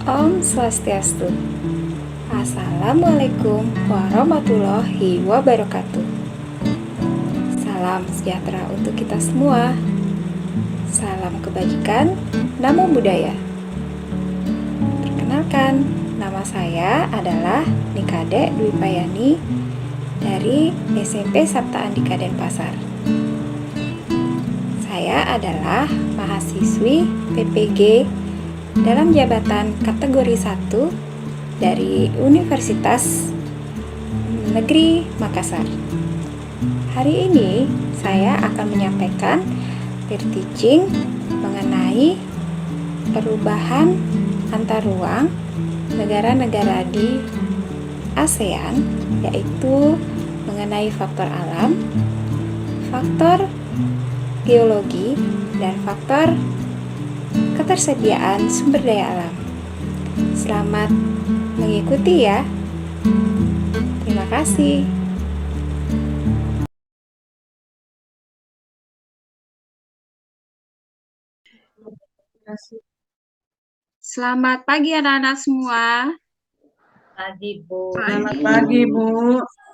Om Swastiastu. Assalamualaikum warahmatullahi wabarakatuh. Salam sejahtera untuk kita semua. Salam kebajikan, namo buddhaya. Perkenalkan, nama saya adalah Nikade Dwi Payani dari SMP Sabta Andika Denpasar. Saya adalah mahasiswi PPG dalam jabatan kategori 1 dari Universitas Negeri Makassar. Hari ini saya akan menyampaikan peer teaching mengenai perubahan antar ruang negara-negara di ASEAN, yaitu mengenai faktor alam, faktor geologi, dan faktor ketersediaan sumber daya alam. Selamat mengikuti ya. Terima kasih. Selamat pagi anak-anak semua. Pagi, Bu. Selamat pagi, Bu.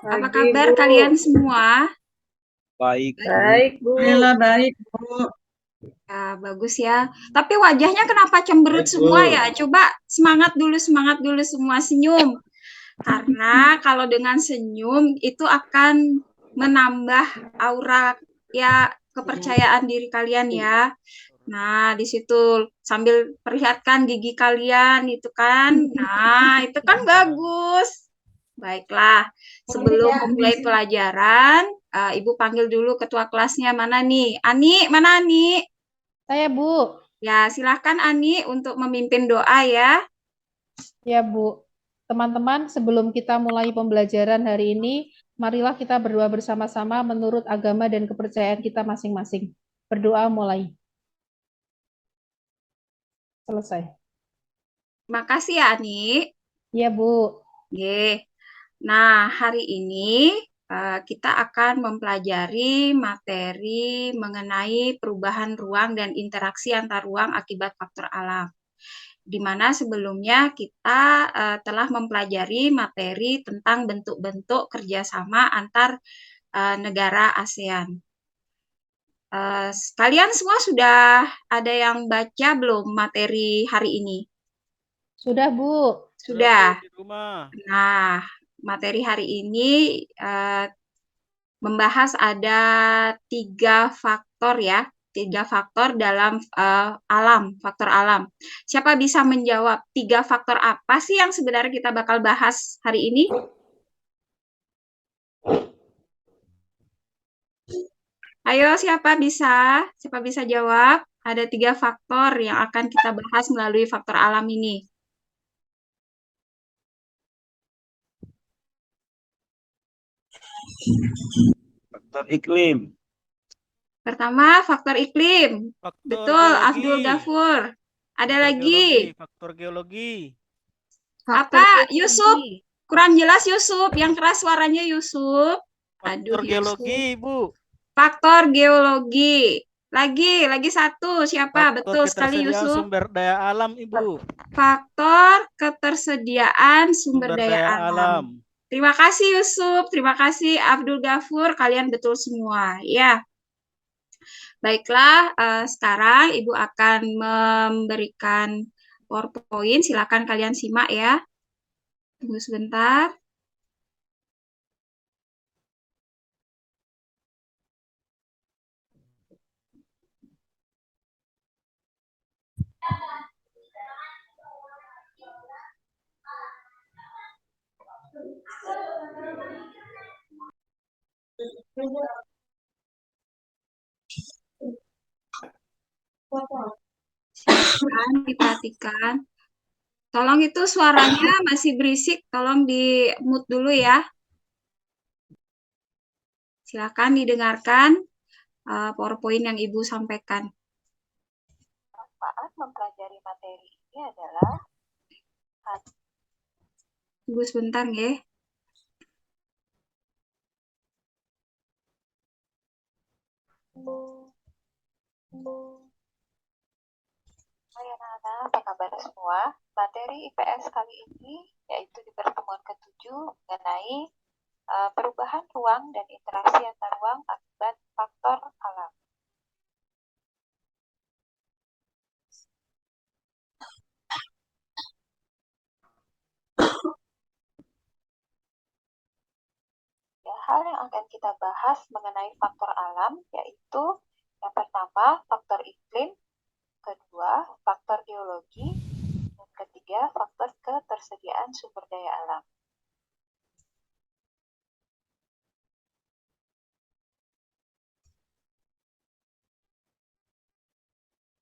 Apa kabar kalian semua? Baik, Baik, Bu. Alhamdulillah baik, Bu. Ya, bagus ya. Tapi wajahnya kenapa cemberut semua ya? Coba semangat dulu semua, senyum. Karena kalau dengan senyum itu akan menambah aura ya kepercayaan diri kalian ya. Nah, di situ sambil perlihatkan gigi kalian itu kan. Nah, itu kan bagus. Baiklah, sebelum memulai pelajaran, Ibu panggil dulu ketua kelasnya. Mana nih? Ani, mana Ani? Saya, Bu. Ya, silahkan Ani untuk memimpin doa ya. Ya, Bu. Teman-teman, sebelum kita mulai pembelajaran hari ini, marilah kita berdoa bersama-sama menurut agama dan kepercayaan kita masing-masing. Berdoa mulai. Selesai. Terima kasih ya Ani. Ya, Bu. Ye. Nah, hari ini kita akan mempelajari materi mengenai perubahan ruang dan interaksi antar ruang akibat faktor alam. Di mana sebelumnya kita telah mempelajari materi tentang bentuk-bentuk kerjasama antar negara ASEAN. Kalian semua sudah ada yang baca belum materi hari ini? Sudah, Bu. Sudah. di rumah. Nah, materi hari ini membahas ada 3 faktor ya. 3 faktor dalam faktor alam. Siapa bisa menjawab 3 faktor apa sih yang sebenarnya kita bakal bahas hari ini? Ayo, siapa bisa? Siapa bisa jawab? Ada 3 faktor yang akan kita bahas melalui faktor alam ini. Faktor iklim. Pertama, faktor iklim. Faktor Betul, geologi. Abdul Ghafur. Ada Faktor lagi. geologi. Faktor geologi. Apa? Yusuf? Kurang jelas Yusuf. Yang keras suaranya Yusuf. Faktor Aduh, geologi, Yusuf. Bu. Faktor geologi. Lagi satu. Siapa? Faktor Betul sekali ketersediaan Yusuf. sumber daya alam, Ibu. Faktor ketersediaan sumber daya alam. Terima kasih Yusuf. Terima kasih Abdul Ghafur. Kalian betul semua. Ya. Baiklah, sekarang Ibu akan memberikan PowerPoint. Silakan kalian simak ya. Tunggu sebentar. Silakan diperhatikan. Tolong itu suaranya masih berisik, tolong di mute dulu ya. Silakan didengarkan PowerPoint yang Ibu sampaikan. Manfaat mempelajari materi ini adalah Tunggu sebentar ya. supaya gimana? Apa kabar semua? Materi IPS kali ini yaitu di pertemuan ke-7 mengenai perubahan ruang dan interaksi antar ruang akibat faktor alam. Ya, hal yang akan kita bahas mengenai faktor alam yaitu yang pertama faktor iklim, kedua faktor geologi, dan ketiga faktor ketersediaan sumber daya alam.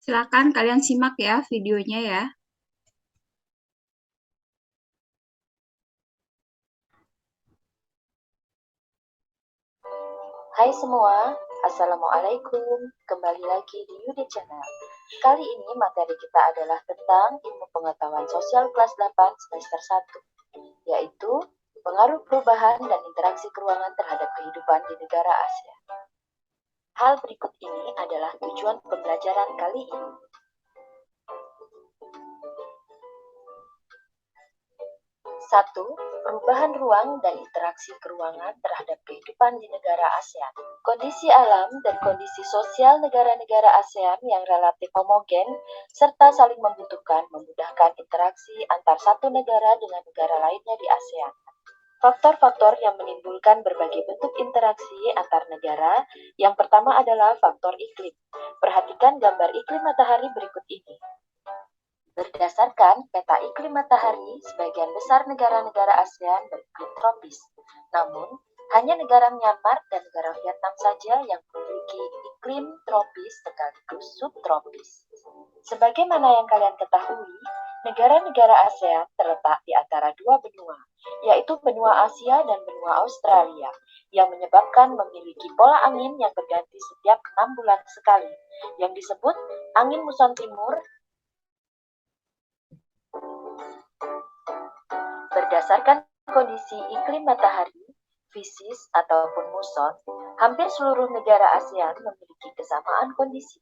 Silakan kalian simak ya videonya ya. Hai semua, Assalamualaikum. Kembali lagi di Yudi Channel. Kali ini materi kita adalah tentang ilmu pengetahuan sosial kelas 8 semester 1, yaitu pengaruh perubahan dan interaksi keruangan terhadap kehidupan di negara Asia. Hal berikut ini adalah tujuan pembelajaran kali ini. 1. Perubahan ruang dan interaksi keruangan terhadap kehidupan di negara ASEAN. Kondisi alam dan kondisi sosial negara-negara ASEAN yang relatif homogen serta saling membutuhkan memudahkan interaksi antar satu negara dengan negara lainnya di ASEAN. Faktor-faktor yang menimbulkan berbagai bentuk interaksi antar negara, yang pertama adalah faktor iklim. Perhatikan gambar iklim matahari berikut ini. Berdasarkan peta iklim matahari, sebagian besar negara-negara ASEAN beriklim tropis. Namun, hanya negara Myanmar dan negara Vietnam saja yang memiliki iklim tropis sekaligus subtropis. Sebagaimana yang kalian ketahui, negara-negara ASEAN terletak di antara dua benua, yaitu benua Asia dan benua Australia, yang menyebabkan memiliki pola angin yang berganti setiap 6 bulan sekali, yang disebut angin muson timur. Berdasarkan kondisi iklim matahari, fisis ataupun muson, hampir seluruh negara ASEAN memiliki kesamaan kondisi.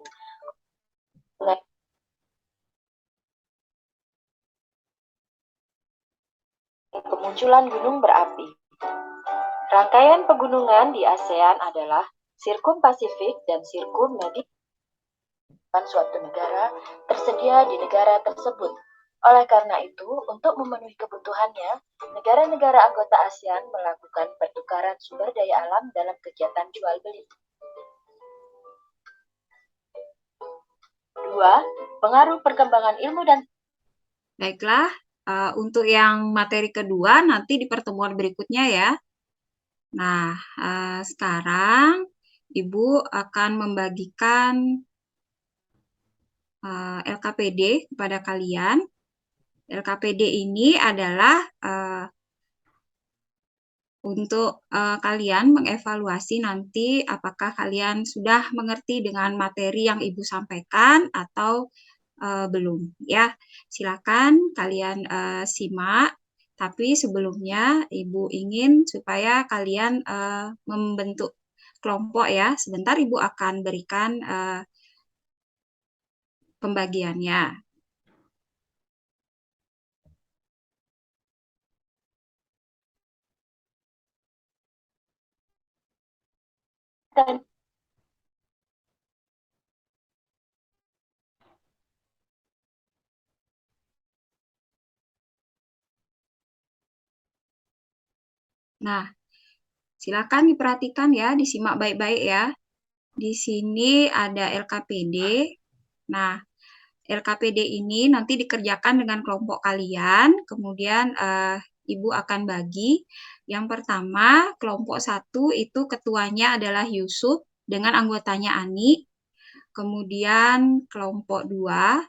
Kemunculan gunung berapi. Rangkaian pegunungan di ASEAN adalah Sirkum Pasifik dan Sirkum Mediterania. Suatu negara tersedia di negara tersebut. Oleh karena itu, untuk memenuhi kebutuhannya, negara-negara anggota ASEAN melakukan pertukaran sumber daya alam dalam kegiatan jual beli. 2. Pengaruh perkembangan ilmu dan... Baiklah, untuk yang materi kedua nanti di pertemuan berikutnya ya. Nah, sekarang Ibu akan membagikan LKPD kepada kalian. LKPD ini adalah untuk kalian mengevaluasi nanti apakah kalian sudah mengerti dengan materi yang Ibu sampaikan atau belum ya. Silakan kalian simak, tapi sebelumnya Ibu ingin supaya kalian membentuk kelompok ya. Sebentar Ibu akan berikan pembagiannya. Nah, silakan diperhatikan ya, disimak baik-baik ya. Di sini ada LKPD. Nah, LKPD ini nanti dikerjakan dengan kelompok kalian, kemudian Ibu akan bagi. Yang pertama, kelompok 1 itu ketuanya adalah Yusuf dengan anggotanya Ani. Kemudian kelompok 2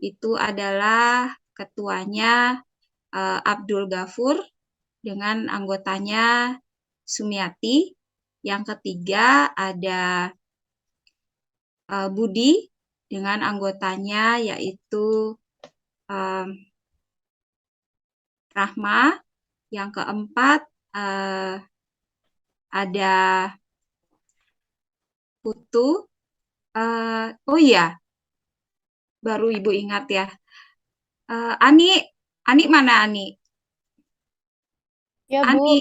itu adalah ketuanya Abdul Ghafur dengan anggotanya Sumiati. Yang ketiga ada Budi dengan anggotanya yaitu Rahma. Yang keempat ada Putu. Oh iya, baru Ibu ingat ya. Ani mana Ani? Ya, Bu. Ani,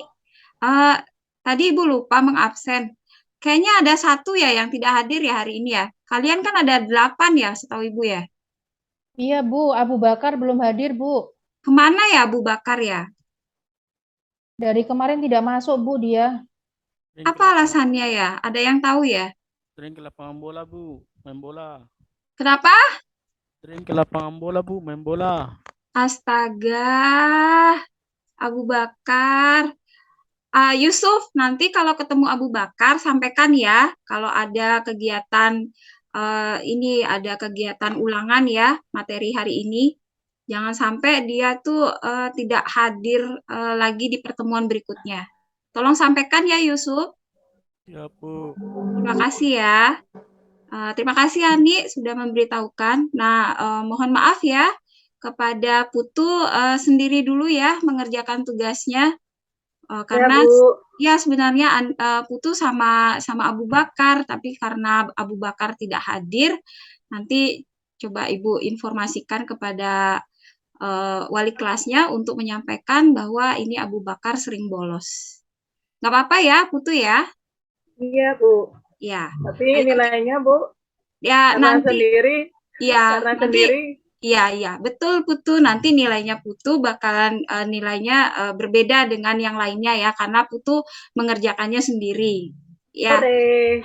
tadi Ibu lupa mengabsen. Kayaknya ada satu ya yang tidak hadir ya hari ini ya. Kalian kan ada 8 ya setahu Ibu ya. Iya, Bu. Abu Bakar belum hadir, Bu. Kemana ya Abu Bakar ya? Dari kemarin tidak masuk, Bu, dia. Apa alasannya ya? Ada yang tahu ya? Sering ke lapangan bola, Bu. Main bola. Kenapa? Sering ke lapangan bola, Bu. Main bola. Astaga, Abu Bakar. Yusuf, nanti kalau ketemu Abu Bakar, sampaikan ya kalau ada kegiatan ini ada kegiatan ulangan ya materi hari ini. Jangan sampai dia tuh tidak hadir lagi di pertemuan berikutnya. Tolong sampaikan ya Yusuf. Ya, Bu. Terima kasih ya. Terima kasih Ani sudah memberitahukan. Nah, mohon maaf ya kepada Putu sendiri dulu ya mengerjakan tugasnya. Karena ya sebenarnya Putu sama Abu Bakar, tapi karena Abu Bakar tidak hadir, nanti coba Ibu informasikan kepada wali kelasnya untuk menyampaikan bahwa ini Abu Bakar sering bolos. Nggak apa-apa ya, Putu ya? Iya, Bu. Ya. Tapi nilainya, Bu, Ya karena nanti. sendiri, Ya karena nanti. sendiri. Iya, betul Putu. Nanti nilainya Putu bakalan nilainya berbeda dengan yang lainnya ya, karena Putu mengerjakannya sendiri. Ya, Sore.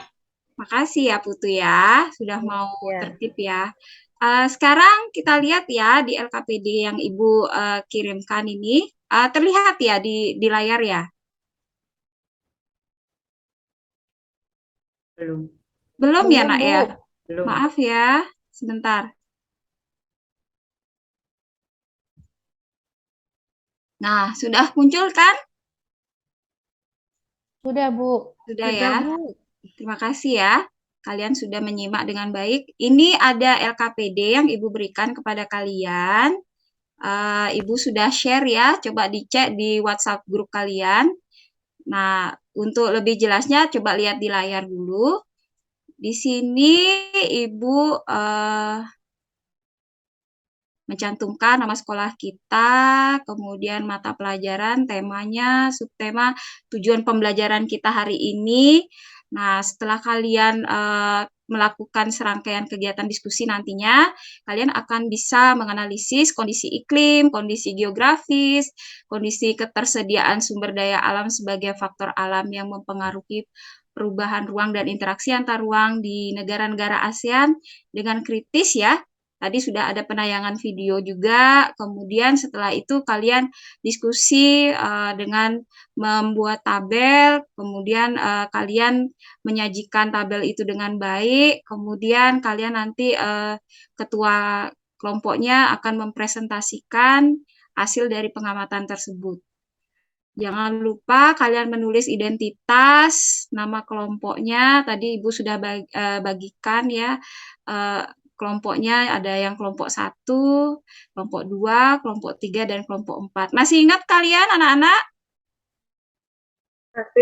makasih ya Putu ya, sudah mau Ya. tertib ya. Sekarang kita lihat ya di LKPD yang Ibu kirimkan ini, terlihat ya di layar ya? Belum. Belum ya Belum, Nak Bu. ya? Belum. Maaf ya, sebentar. Nah, sudah muncul kan? Sudah, Bu. Sudah ya. Terima kasih ya. Kalian sudah menyimak dengan baik. Ini ada LKPD yang Ibu berikan kepada kalian. Ibu sudah share ya. Coba dicek di WhatsApp grup kalian. Nah, untuk lebih jelasnya coba lihat di layar dulu. Di sini Ibu mencantumkan nama sekolah kita, kemudian mata pelajaran, temanya, subtema, tujuan pembelajaran kita hari ini. Nah, setelah kalian melakukan serangkaian kegiatan diskusi nantinya, kalian akan bisa menganalisis kondisi iklim, kondisi geografis, kondisi ketersediaan sumber daya alam sebagai faktor alam yang mempengaruhi perubahan ruang dan interaksi antar ruang di negara-negara ASEAN dengan kritis ya. Tadi sudah ada penayangan video juga, kemudian setelah itu kalian diskusi dengan membuat tabel, kemudian kalian menyajikan tabel itu dengan baik, kemudian kalian nanti ketua kelompoknya akan mempresentasikan hasil dari pengamatan tersebut. Jangan lupa kalian menulis identitas, nama kelompoknya, tadi Ibu sudah bagikan ya, kelompoknya ada yang kelompok 1, kelompok 2, kelompok 3, dan kelompok 4. Masih ingat kalian anak-anak?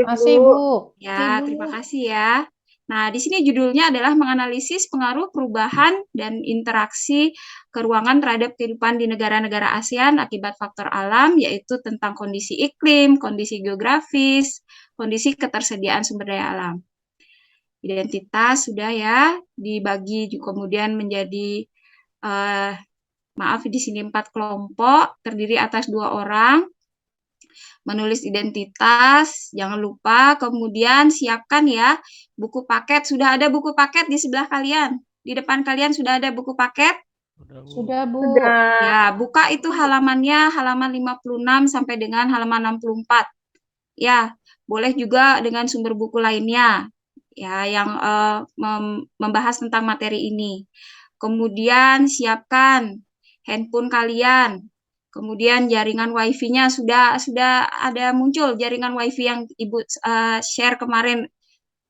Masih, Bu. Ya, terima kasih ya. Nah, di sini judulnya adalah menganalisis pengaruh perubahan dan interaksi keruangan terhadap kehidupan di negara-negara ASEAN akibat faktor alam, yaitu tentang kondisi iklim, kondisi geografis, kondisi ketersediaan sumber daya alam. Identitas sudah ya, dibagi kemudian menjadi maaf di sini 4 kelompok, terdiri atas 2 orang. Menulis identitas, jangan lupa, kemudian siapkan ya buku paket. Sudah ada buku paket di sebelah kalian? Di depan kalian sudah ada buku paket? Sudah, Bu. Ya, buka itu halamannya, halaman 56 sampai dengan halaman 64. Ya, boleh juga dengan sumber buku lainnya ya yang membahas tentang materi ini. Kemudian siapkan handphone kalian. Kemudian jaringan WiFi-nya sudah ada muncul jaringan WiFi yang Ibu share kemarin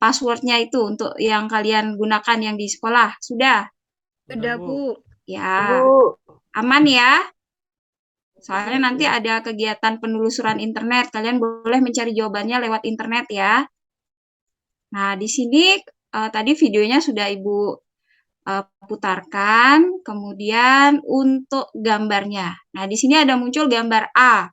passwordnya itu untuk yang kalian gunakan yang di sekolah. Sudah? Sudah, Bu. Ya, aman ya. Soalnya nanti ada kegiatan penelusuran internet. Kalian boleh mencari jawabannya lewat internet ya. Nah, di sini tadi videonya sudah Ibu putarkan, kemudian untuk gambarnya. Nah, di sini ada muncul gambar A.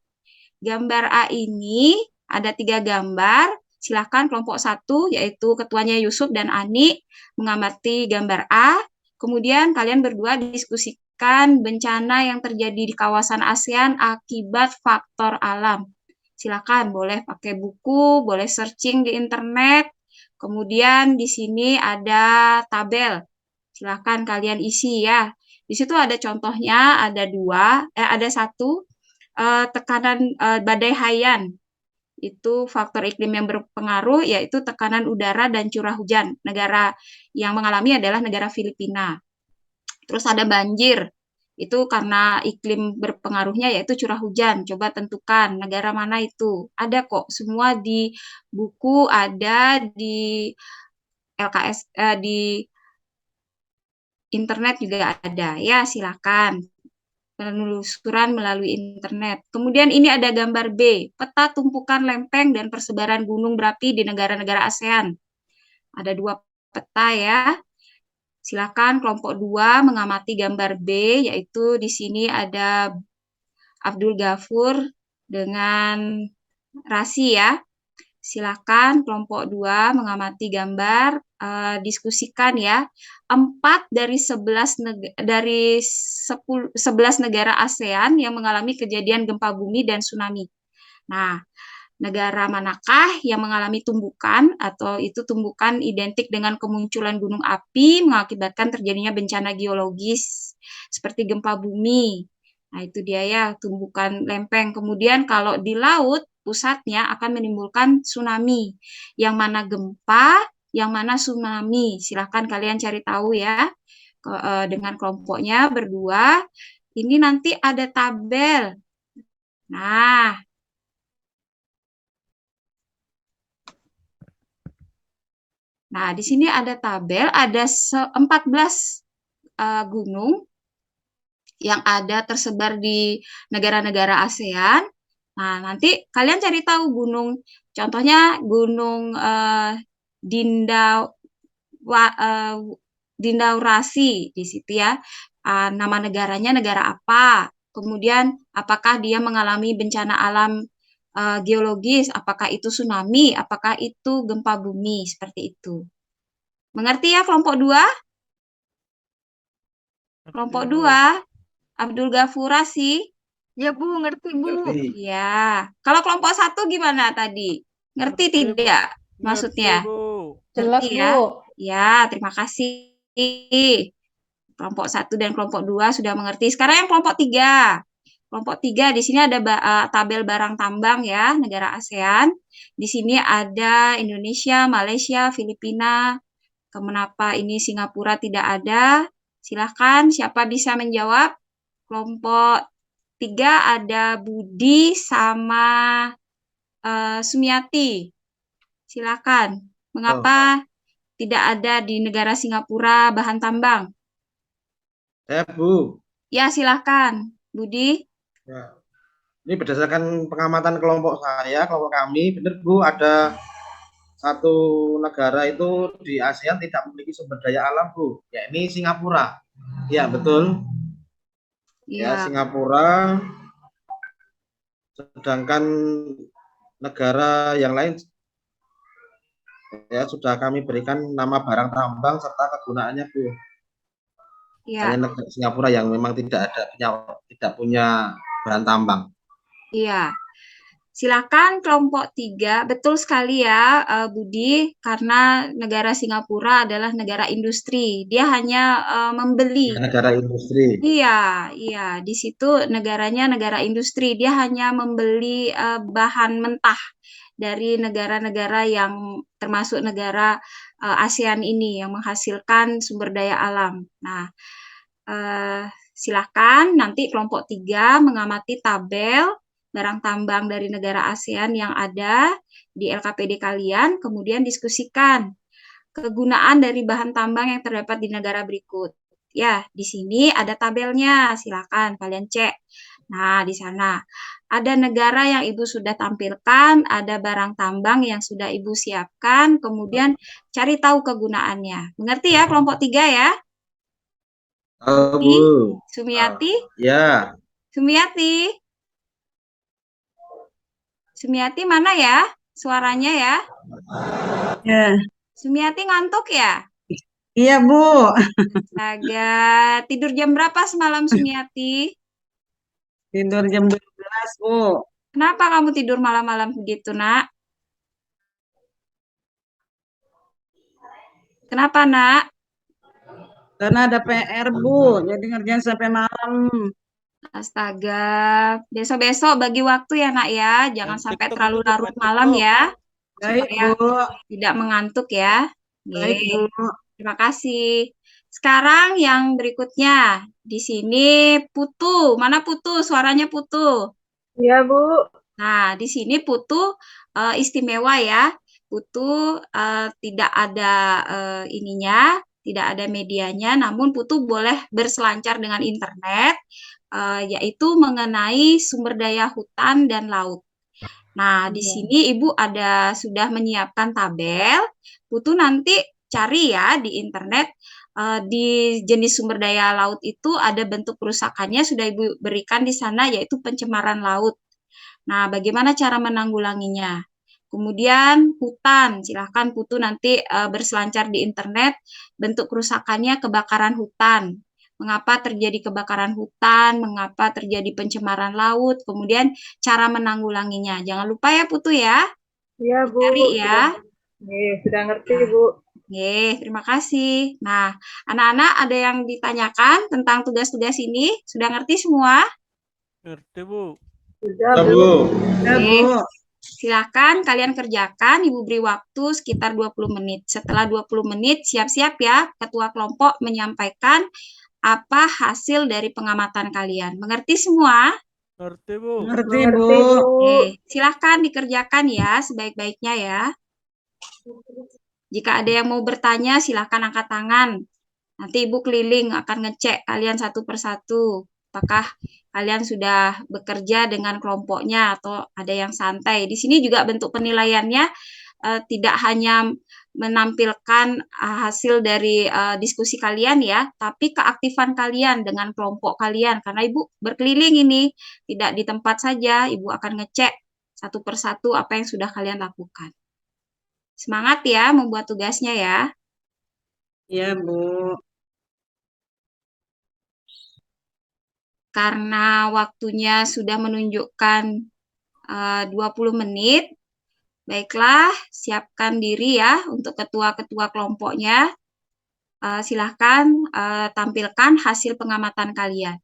Gambar A ini ada 3 gambar. Silakan kelompok 1, yaitu ketuanya Yusuf dan Ani, mengamati gambar A. Kemudian kalian berdua diskusikan bencana yang terjadi di kawasan ASEAN akibat faktor alam. Silakan, boleh pakai buku, boleh searching di internet. Kemudian di sini ada tabel. Silakan kalian isi ya. Di situ ada contohnya, ada satu tekanan badai Haiyan. Itu faktor iklim yang berpengaruh, yaitu tekanan udara dan curah hujan. Negara yang mengalami adalah negara Filipina. Terus ada banjir. Itu karena iklim berpengaruhnya yaitu curah hujan. Coba tentukan negara mana itu. Ada kok, semua di buku, ada di LKS, di internet juga ada. Ya, silakan. Penelusuran melalui internet. Kemudian ini ada gambar B, peta tumpukan lempeng dan persebaran gunung berapi di negara-negara ASEAN. Ada 2 peta ya. Silakan kelompok 2 mengamati gambar B, yaitu di sini ada Abdul Ghafur dengan Rasi ya. Silakan kelompok 2 mengamati gambar, diskusikan ya. 4 dari 11 negara ASEAN yang mengalami kejadian gempa bumi dan tsunami. Nah, negara manakah yang mengalami tumbukan atau itu tumbukan identik dengan kemunculan gunung api mengakibatkan terjadinya bencana geologis seperti gempa bumi. Nah, itu dia ya, tumbukan lempeng. Kemudian kalau di laut, pusatnya akan menimbulkan tsunami. Yang mana gempa, yang mana tsunami. Silahkan kalian cari tahu ya dengan kelompoknya berdua. Ini nanti ada tabel. Nah, di sini ada tabel, ada 14 gunung yang ada tersebar di negara-negara ASEAN. Nah, nanti kalian cari tahu gunung, contohnya gunung Dindaurasi di situ ya. Nama negaranya negara apa? Kemudian apakah dia mengalami bencana alam geologis? Apakah itu tsunami? Apakah itu gempa bumi? Seperti itu. Mengerti ya kelompok 2? Kelompok 2, Abdul Ghafurasi. Ya Bu, ngerti Bu. Ya. Kalau kelompok 1 gimana tadi? Ngerti tidak maksudnya? Jelas, Ngerti ya? Bu. Ya, terima kasih. Kelompok 1 dan kelompok 2 sudah mengerti. Sekarang yang kelompok 3. Kelompok 3 di sini ada tabel barang tambang ya, negara ASEAN. Di sini ada Indonesia, Malaysia, Filipina. Kenapa ini Singapura tidak ada? Silahkan, siapa bisa menjawab? Kelompok 3 ada Budi sama Sumiati. Silakan. Mengapa tidak ada di negara Singapura bahan tambang? Bu. Ya, silakan. Budi. Ya. Ini berdasarkan pengamatan kelompok saya, kelompok kami, benar Bu, ada satu negara itu di ASEAN tidak memiliki sumber daya alam Bu, yakni Singapura. Ya, betul. Ya, Singapura. Sedangkan negara yang lain ya sudah kami berikan nama barang tambang serta kegunaannya Bu. Ya. Hanya negara Singapura yang memang tidak punya bahan tambang. Iya. Silakan kelompok 3, betul sekali ya Budi, karena negara Singapura adalah negara industri. Dia hanya membeli. Negara industri. Iya, di situ negaranya negara industri. Dia hanya membeli bahan mentah dari negara-negara yang termasuk negara ASEAN ini yang menghasilkan sumber daya alam. Nah, silakan nanti kelompok 3 mengamati tabel barang tambang dari negara ASEAN yang ada di LKPD kalian, kemudian diskusikan kegunaan dari bahan tambang yang terdapat di negara berikut. Ya, di sini ada tabelnya, silakan kalian cek. Nah, di sana ada negara yang Ibu sudah tampilkan, ada barang tambang yang sudah Ibu siapkan, kemudian cari tahu kegunaannya. Mengerti ya kelompok 3 ya? Oh, Budi, Bu. Sumiati, Ya, Sumiati. Sumiati mana ya? Suaranya ya. Ya. Sumiati ngantuk ya? Iya, Bu. Astaga, tidur jam berapa semalam Sumiati? Tidur jam 12, Bu. Kenapa kamu tidur malam-malam begitu, Nak? Kenapa, Nak? Karena ada PR, Bu. Jadi ngerjain sampai malam. Astaga, besok-besok bagi waktu ya, Nak ya. Jangan Main sampai TikTok terlalu dulu, Bu. larut Main malam TikTok. ya, Baik, supaya Bu. tidak mengantuk ya. Baik, Yeay, Bu. terima kasih. Sekarang yang berikutnya. Di sini Putu. Mana Putu? Suaranya Putu. Iya, Bu. Nah, di sini Putu istimewa ya. Putu tidak ada ininya, tidak ada medianya, namun Putu boleh berselancar dengan internet, yaitu mengenai sumber daya hutan dan laut. Nah, di sini Ibu sudah menyiapkan tabel. Putu nanti cari ya di internet, di jenis sumber daya laut itu ada bentuk kerusakannya sudah Ibu berikan di sana, yaitu pencemaran laut. Nah, bagaimana cara menanggulanginya? Kemudian hutan, silahkan Putu nanti berselancar di internet, bentuk kerusakannya kebakaran hutan. Mengapa terjadi kebakaran hutan, mengapa terjadi pencemaran laut, kemudian cara menanggulanginya. Jangan lupa ya Putu ya, Iya, Bu. cari ya. Sudah ngerti, Bu. Oke, terima kasih. Nah, anak-anak ada yang ditanyakan tentang tugas-tugas ini? Sudah ngerti semua? Ngerti, Bu. Sudah, ya, Bu. Bu. Ya, Oke. Bu. Silakan kalian kerjakan, Ibu beri waktu sekitar 20 menit. Setelah 20 menit, siap-siap ya, ketua kelompok menyampaikan apa hasil dari pengamatan kalian. Mengerti semua? Ngerti, Bu. Ngerti, Bu. Mengerti, Bu. Oke, silahkan dikerjakan ya, sebaik-baiknya ya. Jika ada yang mau bertanya, silahkan angkat tangan. Nanti Ibu keliling akan ngecek kalian satu persatu. Apakah kalian sudah bekerja dengan kelompoknya atau ada yang santai. Di sini juga bentuk penilaiannya tidak hanya menampilkan hasil dari diskusi kalian ya, tapi keaktifan kalian dengan kelompok kalian. Karena Ibu berkeliling ini, tidak di tempat saja, Ibu akan ngecek satu persatu apa yang sudah kalian lakukan. Semangat ya membuat tugasnya ya. Iya, Bu. Karena waktunya sudah menunjukkan 20 menit, baiklah siapkan diri ya untuk ketua-ketua kelompoknya. Silahkan tampilkan hasil pengamatan kalian.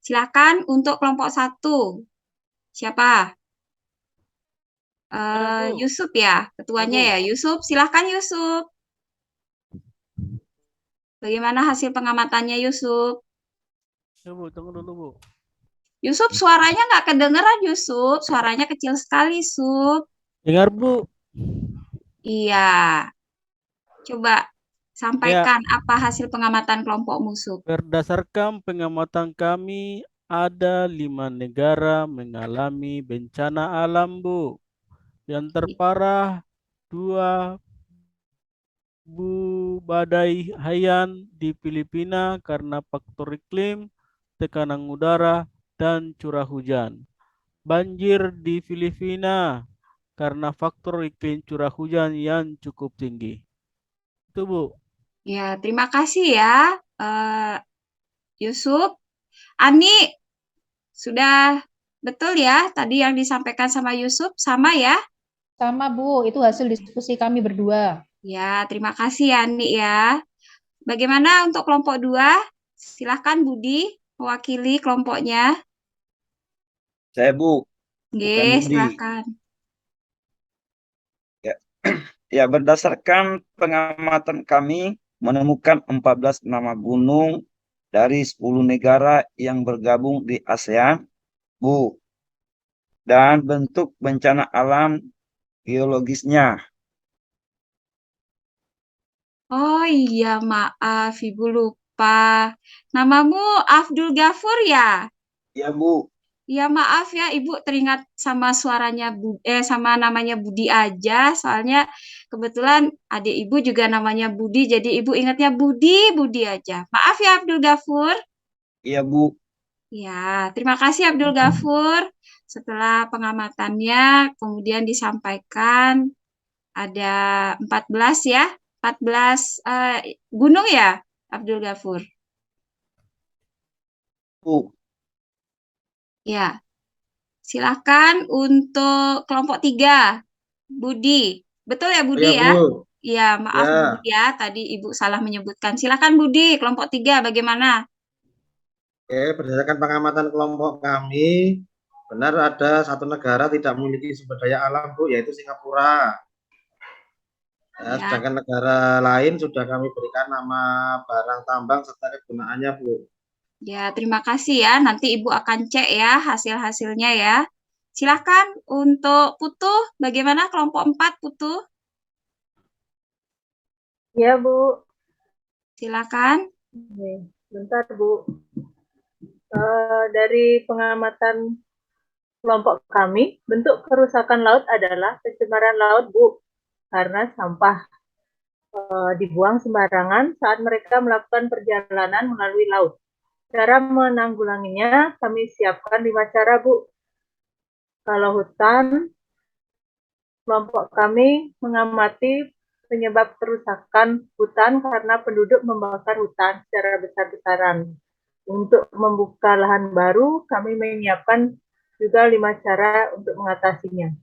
Silahkan untuk kelompok 1. Siapa? Yusuf ya, ketuanya ya. Yusuf, silahkan Yusuf. Bagaimana hasil pengamatannya Yusuf? Ya, Bu. Tunggu dulu, Bu. Yusuf, suaranya nggak kedengeran Yusuf. Suaranya kecil sekali, Yusuf. Dengar, Bu. Iya. Coba sampaikan apa hasil pengamatan kelompok musuh. Berdasarkan pengamatan kami, ada 5 negara mengalami bencana alam, Bu. Yang terparah 2 badai Haiyan di Filipina karena faktor iklim, tekanan udara, dan curah hujan. Banjir di Filipina karena faktor iklim curah hujan yang cukup tinggi. Itu, Bu. Ya, terima kasih ya, Yusuf. Ani, sudah betul ya tadi yang disampaikan sama Yusuf? Sama ya? Sama, Bu. Itu hasil diskusi kami berdua. Ya, terima kasih ya, Ani ya. Bagaimana untuk kelompok 2? Silahkan Budi mewakili kelompoknya. Saya, Bu. Bukan Oke, Budi. silahkan. Ya, berdasarkan pengamatan kami menemukan 14 nama gunung dari 10 negara yang bergabung di ASEAN, Bu. Dan bentuk bencana alam geologisnya. Oh iya, maaf, Ibu lupa. Namamu Abdul Ghafur ya? Ya, Bu. Ya maaf ya Ibu teringat sama suaranya sama namanya Budi aja, soalnya kebetulan adik Ibu juga namanya Budi, jadi Ibu ingatnya Budi aja. Maaf ya Abdul Ghafur. Iya, Bu. Ya, terima kasih Abdul Ghafur. Setelah pengamatannya kemudian disampaikan ada 14 ya, 14 gunung ya Abdul Ghafur. Bu. Ya, silakan untuk kelompok 3, Budi. Betul ya Budi Ya, ya? Bu. Iya, maaf Ya. Budi ya, tadi Ibu salah menyebutkan. Silakan Budi, kelompok 3 bagaimana? Oke, berdasarkan pengamatan kelompok kami, benar ada satu negara tidak memiliki sumber daya alam, Bu, yaitu Singapura. Ya, Ya. sedangkan negara lain sudah kami berikan nama barang tambang serta kegunaannya, Bu. Ya, terima kasih ya. Nanti Ibu akan cek ya hasil-hasilnya ya. Silakan untuk Putu, bagaimana kelompok 4 Putu? Ya, Bu. Silakan. Oke, bentar, Bu. Dari pengamatan kelompok kami, bentuk kerusakan laut adalah pencemaran laut, Bu, karena sampah dibuang sembarangan saat mereka melakukan perjalanan melalui laut. Cara menanggulanginya, kami siapkan 5 cara, Bu. Kalau hutan, kelompok kami mengamati penyebab kerusakan hutan karena penduduk membakar hutan secara besar-besaran. Untuk membuka lahan baru, kami menyiapkan juga 5 cara untuk mengatasinya.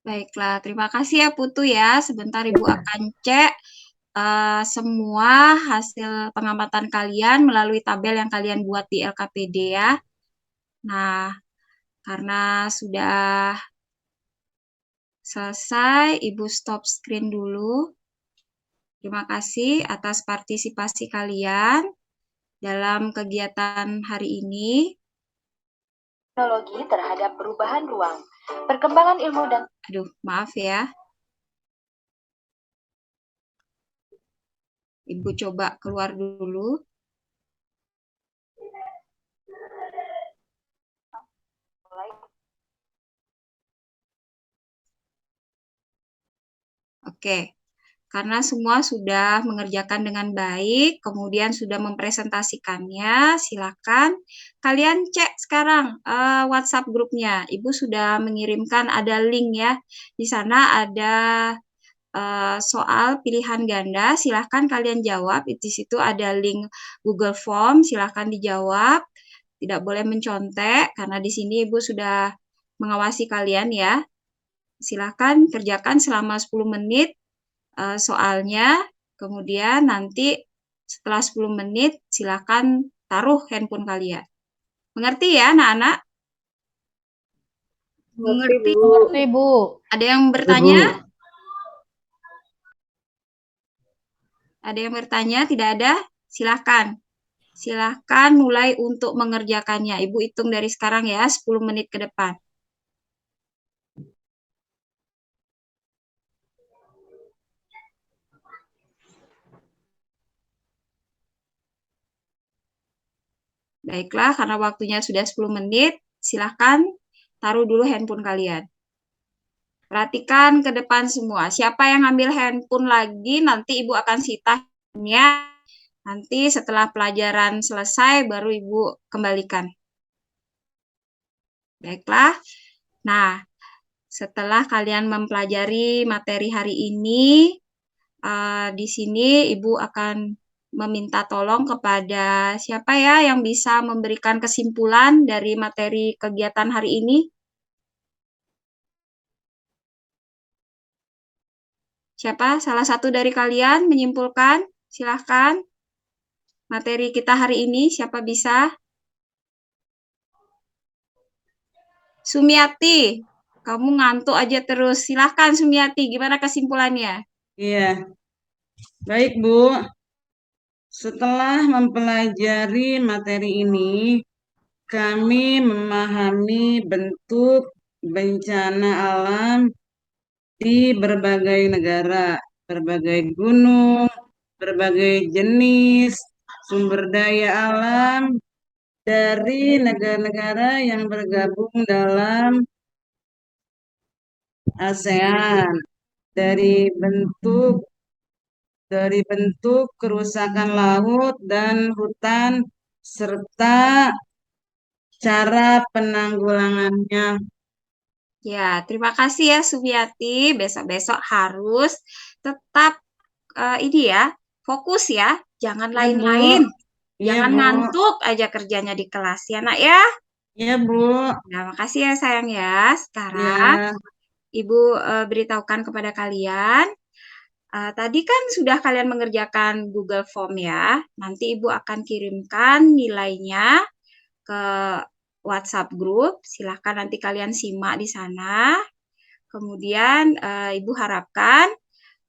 Baiklah, terima kasih ya Putu ya. Sebentar Ibu akan cek semua hasil pengamatan kalian melalui tabel yang kalian buat di LKPD ya. Nah, karena sudah selesai, Ibu stop screen dulu. Terima kasih atas partisipasi kalian dalam kegiatan hari ini. Teknologi terhadap perubahan ruang, perkembangan ilmu dan... Aduh, maaf ya. Ibu coba keluar dulu. Oke, karena semua sudah mengerjakan dengan baik, kemudian sudah mempresentasikannya, silakan kalian cek sekarang WhatsApp grupnya. Ibu sudah mengirimkan ada link ya. Di sana ada soal pilihan ganda, silahkan kalian jawab. Di situ ada link Google Form, silahkan dijawab. Tidak boleh mencontek, karena di sini Ibu sudah mengawasi kalian ya. Silahkan kerjakan selama 10 menit soalnya, kemudian nanti setelah 10 menit silahkan taruh handphone kalian. Mengerti ya anak-anak? Mengerti, Bu. Mengerti, Bu. Ada yang bertanya? Ada yang bertanya? Tidak ada? Silahkan. Silahkan mulai untuk mengerjakannya. Ibu hitung dari sekarang ya, 10 menit ke depan. Baiklah, karena waktunya sudah 10 menit, silahkan taruh dulu handphone kalian. Perhatikan ke depan semua. Siapa yang ambil handphone lagi, nanti Ibu akan sita handphonenya. Nanti setelah pelajaran selesai, baru Ibu kembalikan. Baiklah. Nah, setelah kalian mempelajari materi hari ini, di sini Ibu akan meminta tolong kepada siapa ya yang bisa memberikan kesimpulan dari materi kegiatan hari ini? Siapa? Salah satu dari kalian menyimpulkan? Silahkan. Materi kita hari ini, siapa bisa? Sumiati, kamu ngantuk aja terus. Silahkan Sumiati, gimana kesimpulannya? Iya, baik Bu. Setelah mempelajari materi ini, kami memahami bentuk bencana alam di berbagai negara, berbagai gunung, berbagai jenis sumber daya alam dari negara-negara yang bergabung dalam ASEAN dari bentuk kerusakan laut dan hutan serta cara penanggulangannya. Ya, terima kasih ya Sumiati. Besok-besok harus tetap ini ya, fokus ya, jangan Ya, Bu. lain-lain. Iya, Jangan Bu. ngantuk aja kerjanya di kelas ya, Nak ya. Iya, Bu. Nah, makasih ya sayang ya. Sekarang Ya. Ibu beritahukan kepada kalian. Tadi kan sudah kalian mengerjakan Google Form ya. Nanti Ibu akan kirimkan nilainya ke WhatsApp grup. Silahkan nanti kalian simak di sana. Kemudian Ibu harapkan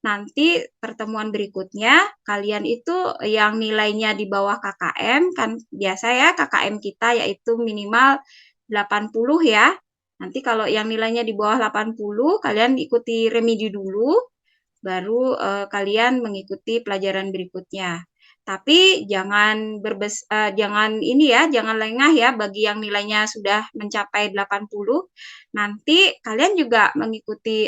nanti pertemuan berikutnya kalian itu yang nilainya di bawah KKM, kan biasa ya KKM kita yaitu minimal 80 ya. Nanti kalau yang nilainya di bawah 80 kalian ikuti remedi dulu, baru kalian mengikuti pelajaran berikutnya. Tapi jangan jangan ini ya, jangan lengah ya bagi yang nilainya sudah mencapai 80. Nanti kalian juga mengikuti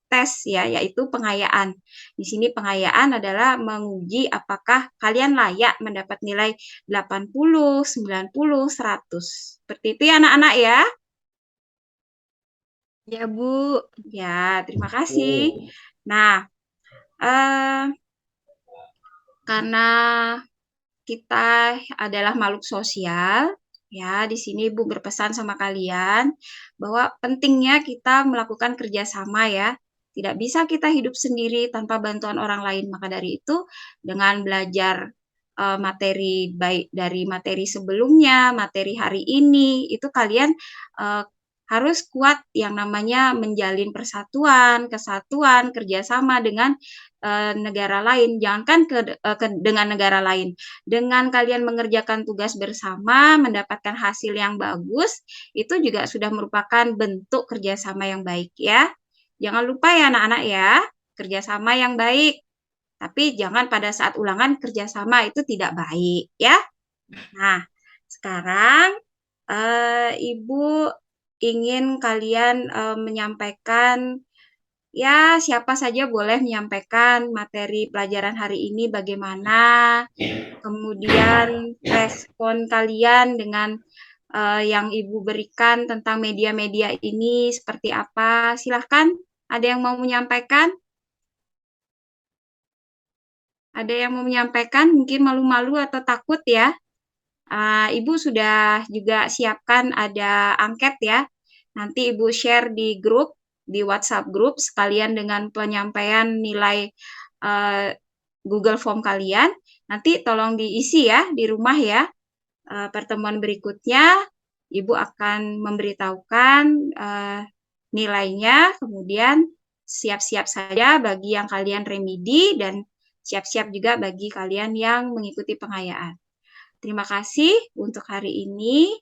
tes ya, yaitu pengayaan. Di sini pengayaan adalah menguji apakah kalian layak mendapat nilai 80, 90, 100. Seperti itu ya anak-anak ya. Ya Bu. Ya, terima kasih. Nah, karena kita adalah makhluk sosial, ya di sini Ibu berpesan sama kalian bahwa pentingnya kita melakukan kerjasama ya. Tidak bisa kita hidup sendiri tanpa bantuan orang lain. Maka dari itu dengan belajar materi baik dari materi sebelumnya, materi hari ini, itu kalian harus kuat yang namanya menjalin persatuan, kesatuan, kerjasama dengan negara lain. Jangankan dengan negara lain, dengan kalian mengerjakan tugas bersama, mendapatkan hasil yang bagus, itu juga sudah merupakan bentuk kerjasama yang baik ya. Jangan lupa ya anak-anak ya, kerjasama yang baik. Tapi jangan pada saat ulangan kerjasama itu tidak baik ya. Nah, sekarang Ibu ingin kalian menyampaikan, ya siapa saja boleh menyampaikan materi pelajaran hari ini bagaimana, kemudian respon kalian dengan yang Ibu berikan tentang media-media ini seperti apa. Silahkan, ada yang mau menyampaikan? Ada yang mau menyampaikan, mungkin malu-malu atau takut ya. Ibu sudah juga siapkan ada angket ya. Nanti Ibu share di grup, di WhatsApp grup sekalian dengan penyampaian nilai Google Form kalian. Nanti tolong diisi ya di rumah ya. Pertemuan berikutnya Ibu akan memberitahukan nilainya, kemudian siap-siap saja bagi yang kalian remedi dan siap-siap juga bagi kalian yang mengikuti pengayaan. Terima kasih untuk hari ini.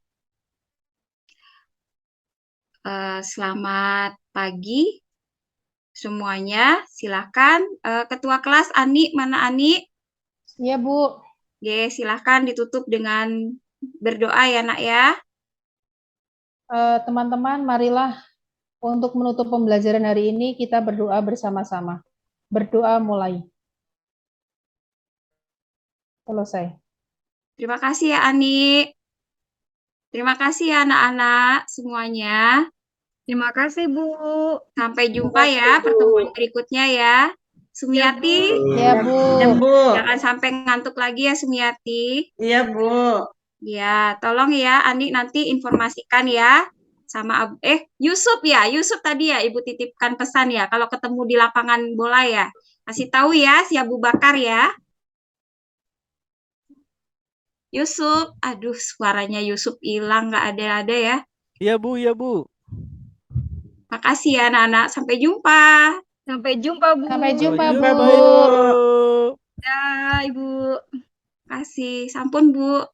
Selamat pagi semuanya. Silakan Ketua kelas Ani, mana Ani? Iya, Bu. Oke, silakan ditutup dengan berdoa ya, Nak ya. Teman-teman, marilah untuk menutup pembelajaran hari ini kita berdoa bersama-sama. Berdoa mulai. Selesai. Terima kasih ya Ani. Terima kasih ya anak-anak semuanya. Terima kasih, Bu. Sampai jumpa ya pertemuan berikutnya ya. Sumiati, Ya, Bu. Ya, Bu. jangan sampai ngantuk lagi ya Sumiati. Iya, Bu. Ya, tolong ya Ani nanti informasikan ya sama Yusuf ya. Yusuf tadi ya Ibu titipkan pesan ya kalau ketemu di lapangan bola ya. Kasih tahu ya si Abu Bakar ya. Yusuf, aduh suaranya Yusuf hilang, nggak ada ya. Iya Bu, iya Bu. Makasih ya anak-anak, sampai jumpa. Sampai jumpa, Bu. Sampai jumpa, Bu. Bye, Bu. Ya Ibu, kasih, sampun Bu.